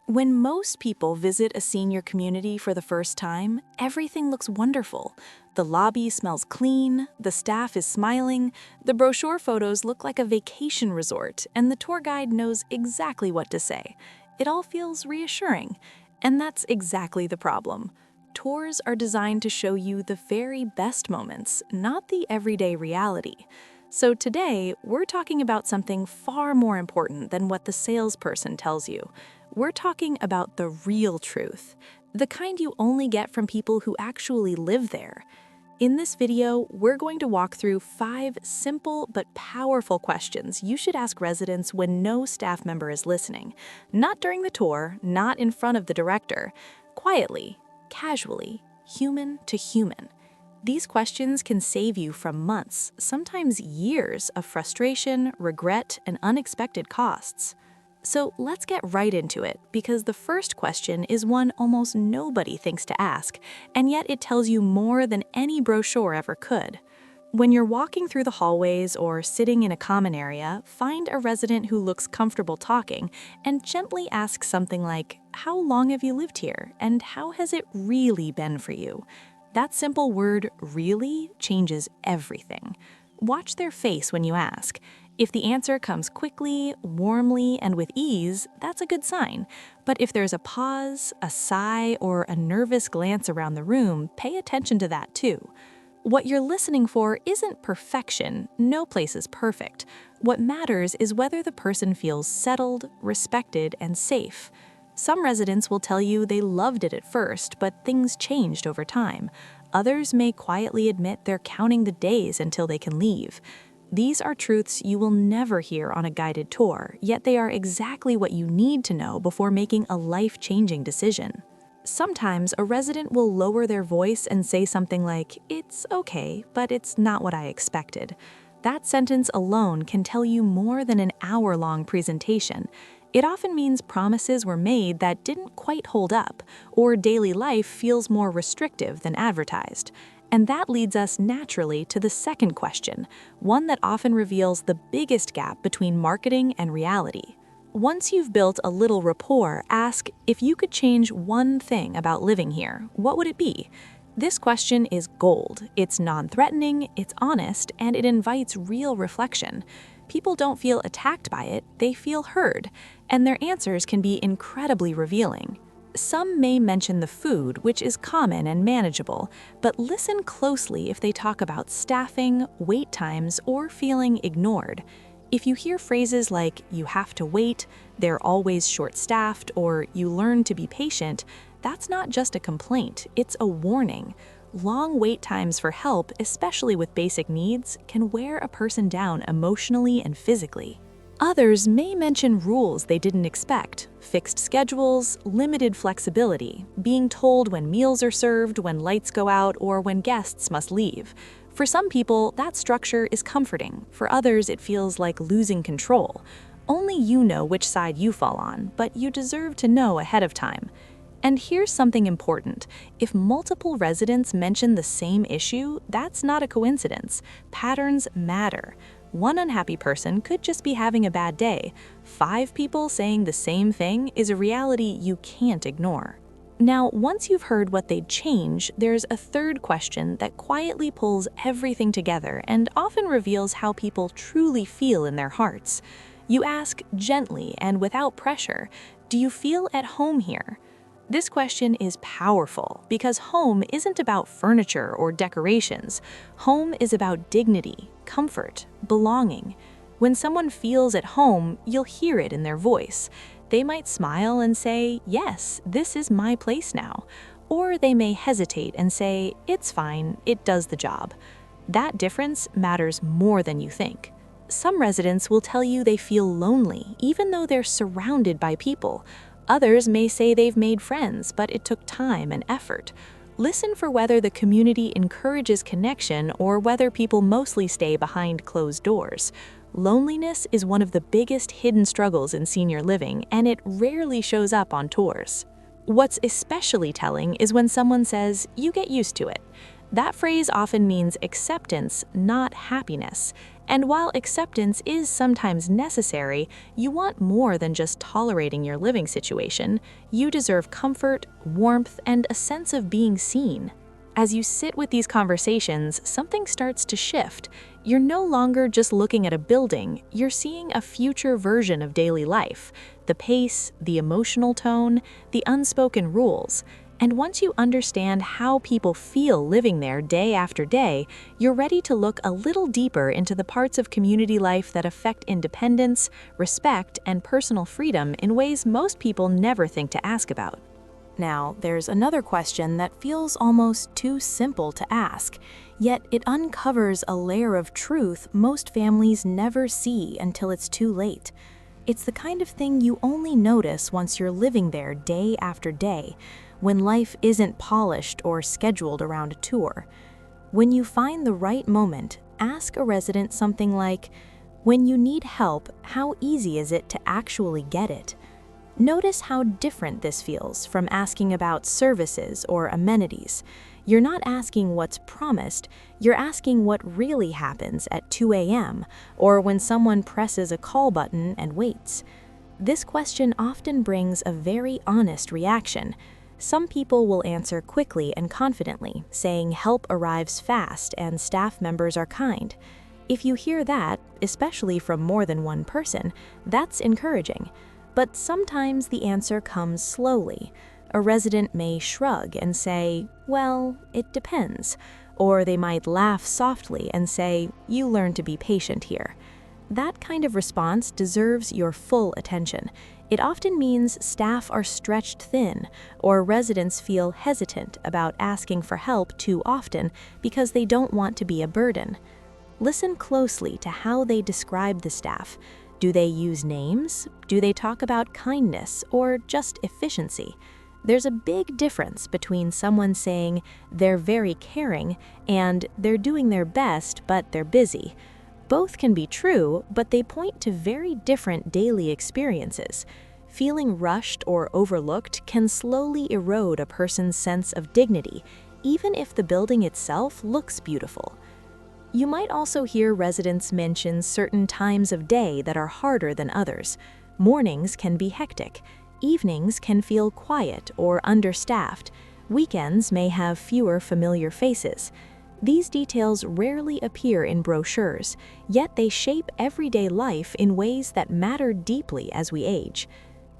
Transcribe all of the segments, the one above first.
When most people visit a senior community for the first time, everything looks wonderful. The lobby smells clean, the staff is smiling, the brochure photos look like a vacation resort, and the tour guide knows exactly what to say. It all feels reassuring. And that's exactly the problem. Tours are designed to show you the very best moments, not the everyday reality. So today, we're talking about something far more important than what the salesperson tells you. We're talking about the real truth, the kind you only get from people who actually live there. In this video, we're going to walk through 5 simple but powerful questions you should ask residents when no staff member is listening. Not during the tour, not in front of the director. Quietly, casually, human to human. These questions can save you from months, sometimes years, of frustration, regret, and unexpected costs. So let's get right into it, because the first question is one almost nobody thinks to ask, and yet it tells you more than any brochure ever could. When you're walking through the hallways or sitting in a common area, find a resident who looks comfortable talking and gently ask something like, "How long have you lived here, and how has it really been for you?" That simple word, really, changes everything. Watch their face when you ask. If the answer comes quickly, warmly, and with ease, that's a good sign. But if there's a pause, a sigh, or a nervous glance around the room, pay attention to that too. What you're listening for isn't perfection. No place is perfect. What matters is whether the person feels settled, respected, and safe. Some residents will tell you they loved it at first, but things changed over time. Others may quietly admit they're counting the days until they can leave. These are truths you will never hear on a guided tour, yet they are exactly what you need to know before making a life-changing decision. Sometimes a resident will lower their voice and say something like, "It's okay, but it's not what I expected." That sentence alone can tell you more than an hour-long presentation. It often means promises were made that didn't quite hold up, or daily life feels more restrictive than advertised. And that leads us naturally to the second question, one that often reveals the biggest gap between marketing and reality. Once you've built a little rapport, ask, "If you could change one thing about living here, what would it be?" This question is gold. It's non-threatening, it's honest, and it invites real reflection. People don't feel attacked by it, they feel heard, and their answers can be incredibly revealing. Some may mention the food, which is common and manageable, but listen closely if they talk about staffing, wait times, or feeling ignored. If you hear phrases like, "You have to wait," "They're always short-staffed," or "You learn to be patient," that's not just a complaint, it's a warning. Long wait times for help, especially with basic needs, can wear a person down emotionally and physically. Others may mention rules they didn't expect, fixed schedules, limited flexibility, being told when meals are served, when lights go out, or when guests must leave. For some people, that structure is comforting. For others, it feels like losing control. Only you know which side you fall on, but you deserve to know ahead of time. And here's something important. If multiple residents mention the same issue, that's not a coincidence. Patterns matter. One unhappy person could just be having a bad day. 5 people saying the same thing is a reality you can't ignore. Now, once you've heard what they'd change, there's a third question that quietly pulls everything together and often reveals how people truly feel in their hearts. You ask gently and without pressure, "Do you feel at home here?" This question is powerful because home isn't about furniture or decorations. Home is about dignity, comfort, belonging. When someone feels at home, you'll hear it in their voice. They might smile and say, "Yes, this is my place now." Or they may hesitate and say, "It's fine, it does the job." That difference matters more than you think. Some residents will tell you they feel lonely, even though they're surrounded by people. Others may say they've made friends, but it took time and effort. Listen for whether the community encourages connection or whether people mostly stay behind closed doors. Loneliness is one of the biggest hidden struggles in senior living, and it rarely shows up on tours. What's especially telling is when someone says, "You get used to it." That phrase often means acceptance, not happiness. And while acceptance is sometimes necessary, you want more than just tolerating your living situation. You deserve comfort, warmth, and a sense of being seen. As you sit with these conversations, something starts to shift. You're no longer just looking at a building, you're seeing a future version of daily life. The pace, the emotional tone, the unspoken rules. And once you understand how people feel living there day after day, you're ready to look a little deeper into the parts of community life that affect independence, respect, and personal freedom in ways most people never think to ask about. Now, there's another question that feels almost too simple to ask, yet it uncovers a layer of truth most families never see until it's too late. It's the kind of thing you only notice once you're living there day after day, when life isn't polished or scheduled around a tour. When you find the right moment, ask a resident something like, "When you need help, how easy is it to actually get it?" Notice how different this feels from asking about services or amenities. You're not asking what's promised, you're asking what really happens at 2 a.m. or when someone presses a call button and waits. This question often brings a very honest reaction. Some people will answer quickly and confidently, saying help arrives fast and staff members are kind. If you hear that, especially from more than one person, that's encouraging. But sometimes the answer comes slowly. A resident may shrug and say, "Well, it depends." Or they might laugh softly and say, "You learn to be patient here." That kind of response deserves your full attention. It often means staff are stretched thin, or residents feel hesitant about asking for help too often because they don't want to be a burden. Listen closely to how they describe the staff. Do they use names? Do they talk about kindness or just efficiency? There's a big difference between someone saying they're very caring and they're doing their best but they're busy. Both can be true, but they point to very different daily experiences. Feeling rushed or overlooked can slowly erode a person's sense of dignity, even if the building itself looks beautiful. You might also hear residents mention certain times of day that are harder than others. Mornings can be hectic. Evenings can feel quiet or understaffed. Weekends may have fewer familiar faces. These details rarely appear in brochures, yet they shape everyday life in ways that matter deeply as we age.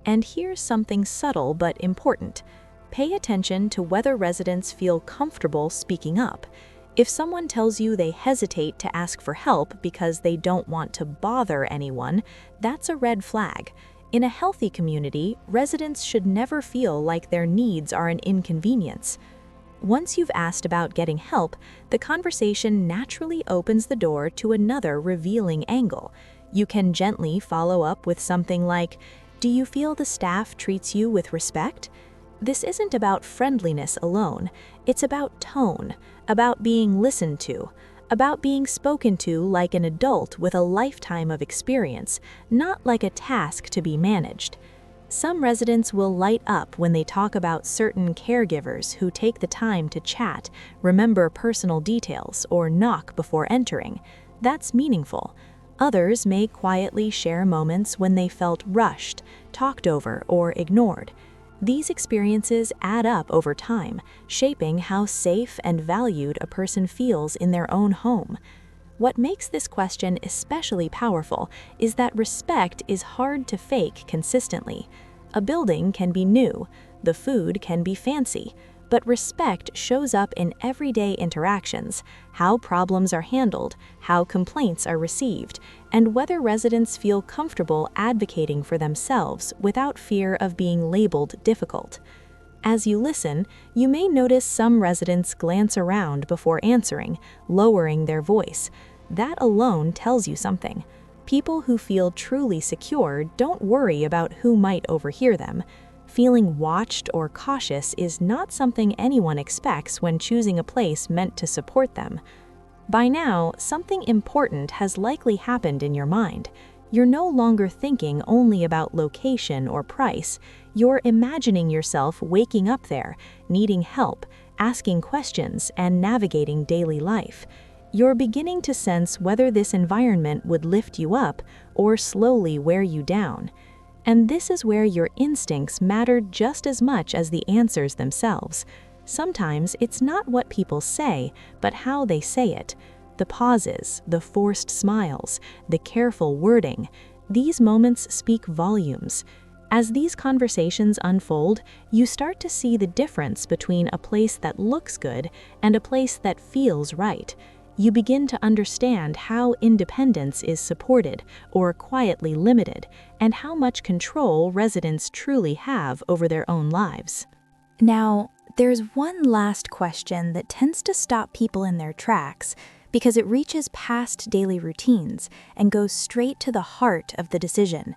And here's something subtle but important. Pay attention to whether residents feel comfortable speaking up. If someone tells you they hesitate to ask for help because they don't want to bother anyone, that's a red flag. In a healthy community, residents should never feel like their needs are an inconvenience. Once you've asked about getting help, the conversation naturally opens the door to another revealing angle. You can gently follow up with something like, "Do you feel the staff treats you with respect?" This isn't about friendliness alone. It's about tone, about being listened to, about being spoken to like an adult with a lifetime of experience, not like a task to be managed. Some residents will light up when they talk about certain caregivers who take the time to chat, remember personal details, or knock before entering. That's meaningful. Others may quietly share moments when they felt rushed, talked over, or ignored. These experiences add up over time, shaping how safe and valued a person feels in their own home. What makes this question especially powerful is that respect is hard to fake consistently. A building can be new, the food can be fancy, but respect shows up in everyday interactions, how problems are handled, how complaints are received, and whether residents feel comfortable advocating for themselves without fear of being labeled difficult. As you listen, you may notice some residents glance around before answering, lowering their voice. That alone tells you something. People who feel truly secure don't worry about who might overhear them. Feeling watched or cautious is not something anyone expects when choosing a place meant to support them. By now, something important has likely happened in your mind. You're no longer thinking only about location or price. You're imagining yourself waking up there, needing help, asking questions, and navigating daily life. You're beginning to sense whether this environment would lift you up or slowly wear you down. And this is where your instincts matter just as much as the answers themselves. Sometimes it's not what people say, but how they say it. The pauses, the forced smiles, the careful wording, these moments speak volumes. As these conversations unfold, you start to see the difference between a place that looks good and a place that feels right. You begin to understand how independence is supported or quietly limited, and how much control residents truly have over their own lives. Now, there's one last question that tends to stop people in their tracks because it reaches past daily routines and goes straight to the heart of the decision.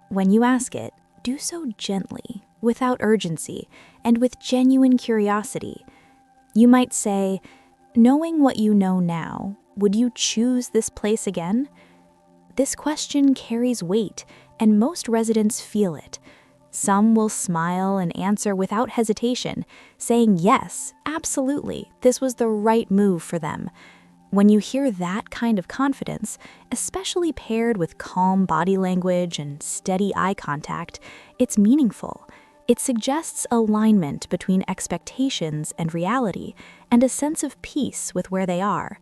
When you ask it, do so gently, without urgency, and with genuine curiosity. You might say, knowing what you know now, would you choose this place again? This question carries weight, and most residents feel it. Some will smile and answer without hesitation, saying yes, absolutely, this was the right move for them. When you hear that kind of confidence, especially paired with calm body language and steady eye contact, it's meaningful. It suggests alignment between expectations and reality, and a sense of peace with where they are.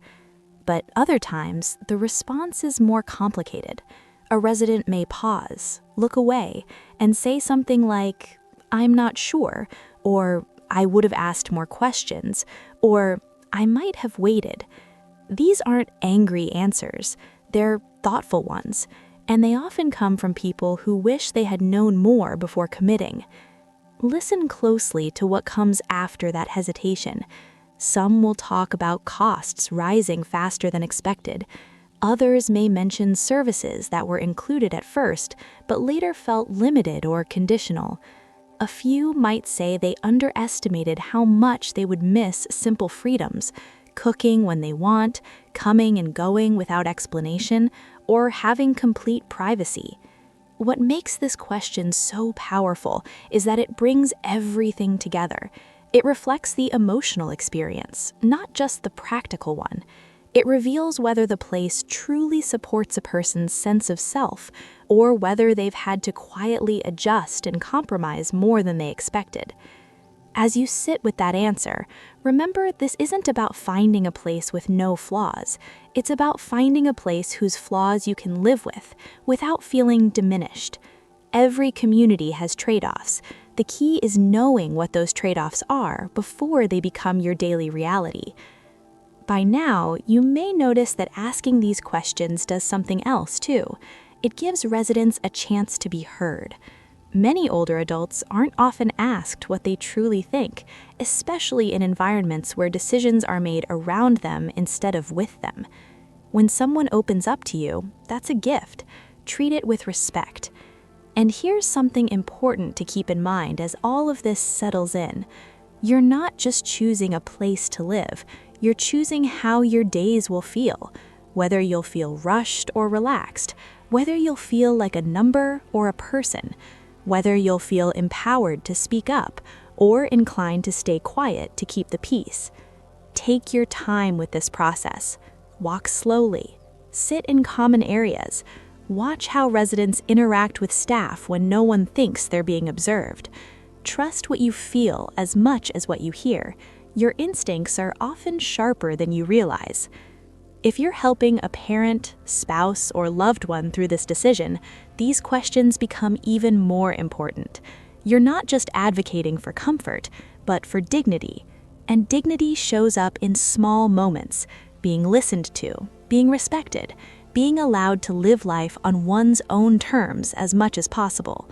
But other times, the response is more complicated. A resident may pause, look away, and say something like, "I'm not sure," or "I would have asked more questions," or "I might have waited." These aren't angry answers, they're thoughtful ones, and they often come from people who wish they had known more before committing. Listen closely to what comes after that hesitation. Some will talk about costs rising faster than expected. Others may mention services that were included at first, but later felt limited or conditional. A few might say they underestimated how much they would miss simple freedoms, cooking when they want, coming and going without explanation, or having complete privacy. What makes this question so powerful is that it brings everything together. It reflects the emotional experience, not just the practical one. It reveals whether the place truly supports a person's sense of self, or whether they've had to quietly adjust and compromise more than they expected. As you sit with that answer, remember this isn't about finding a place with no flaws. It's about finding a place whose flaws you can live with, without feeling diminished. Every community has trade-offs. The key is knowing what those trade-offs are before they become your daily reality. By now, you may notice that asking these questions does something else too. It gives residents a chance to be heard. Many older adults aren't often asked what they truly think, especially in environments where decisions are made around them instead of with them. When someone opens up to you, that's a gift. Treat it with respect. And here's something important to keep in mind as all of this settles in. You're not just choosing a place to live, you're choosing how your days will feel, whether you'll feel rushed or relaxed, whether you'll feel like a number or a person, whether you'll feel empowered to speak up or inclined to stay quiet to keep the peace. Take your time with this process. Walk slowly. Sit in common areas. Watch how residents interact with staff when no one thinks they're being observed. Trust what you feel as much as what you hear. Your instincts are often sharper than you realize. If you're helping a parent, spouse, or loved one through this decision, these questions become even more important. You're not just advocating for comfort, but for dignity. And dignity shows up in small moments, being listened to, being respected, being allowed to live life on one's own terms as much as possible.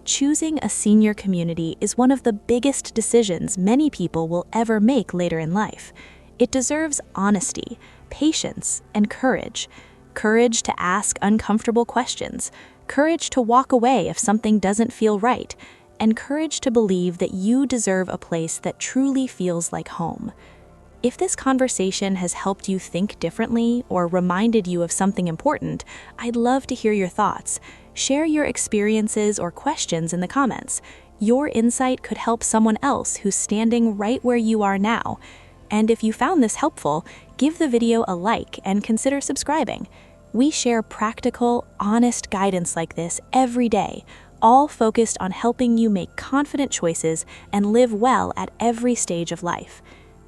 Choosing a senior community is one of the biggest decisions many people will ever make later in life. It deserves honesty, patience, and courage. Courage to ask uncomfortable questions, courage to walk away if something doesn't feel right, and courage to believe that you deserve a place that truly feels like home. If this conversation has helped you think differently or reminded you of something important, I'd love to hear your thoughts. Share your experiences or questions in the comments. Your insight could help someone else who's standing right where you are now. And if you found this helpful, give the video a like and consider subscribing. We share practical, honest guidance like this every day, all focused on helping you make confident choices and live well at every stage of life.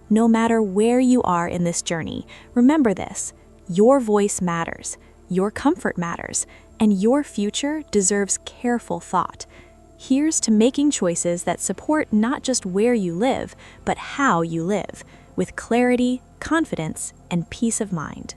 No matter where you are in this journey, remember this: your voice matters, your comfort matters, and your future deserves careful thought. Here's to making choices that support not just where you live, but how you live, with clarity, confidence, and peace of mind.